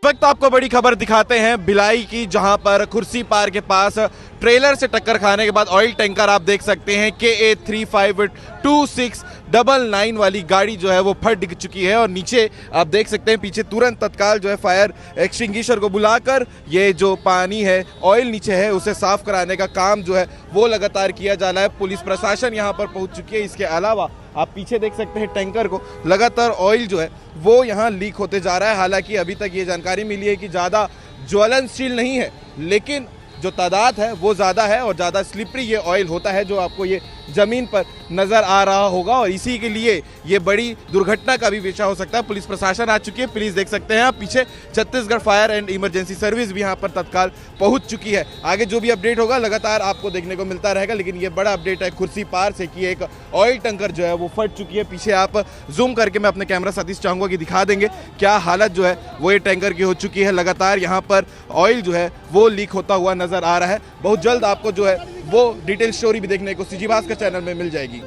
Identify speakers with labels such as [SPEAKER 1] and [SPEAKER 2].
[SPEAKER 1] वक्त आपको बड़ी खबर दिखाते हैं भिलाई की, जहां पर खुर्सी पार के पास ट्रेलर से टक्कर खाने के बाद ऑयल टैंकर आप देख सकते हैं KA 352699 वाली गाड़ी जो है वो फट चुकी है। और नीचे आप देख सकते हैं पीछे तुरंत तत्काल जो है फायर एक्सटिंग्विशर को बुलाकर ये जो पानी है, ऑयल नीचे है, उसे साफ कराने का काम जो है वो लगातार किया जा रहा है। पुलिस प्रशासन यहाँ पर पहुंच चुकी है। इसके अलावा आप पीछे देख सकते हैं टैंकर को लगातार ऑयल जो है वो यहाँ लीक होते जा रहा है। हालांकि अभी तक ये जानकारी मिली है कि ज़्यादा ज्वलनशील नहीं है, लेकिन जो तादाद है वो ज़्यादा है और ज़्यादा स्लिपरी ये ऑयल होता है जो आपको ये ज़मीन पर नज़र आ रहा होगा, और इसी के लिए ये बड़ी दुर्घटना का भी विषय हो सकता है। पुलिस प्रशासन आ चुकी है, पुलिस देख सकते हैं आप पीछे, Chhattisgarh fire and emergency service भी यहाँ पर तत्काल पहुँच चुकी है। आगे जो भी अपडेट होगा लगातार आपको देखने को मिलता रहेगा, लेकिन ये बड़ा अपडेट है खुर्सी पार से कि एक ऑयल टैंकर जो है वो फट चुकी है। पीछे आप जूम करके मैं अपने कैमरा साथी से चाहूँगा कि दिखा देंगे क्या हालत जो है वो ये टैंकर की हो चुकी है। लगातार यहाँ पर ऑयल जो है वो लीक होता हुआ नजर आ रहा है। बहुत जल्द आपको जो है वो डिटेल स्टोरी भी देखने को CG भास्कर चैनल में मिल जाएगी।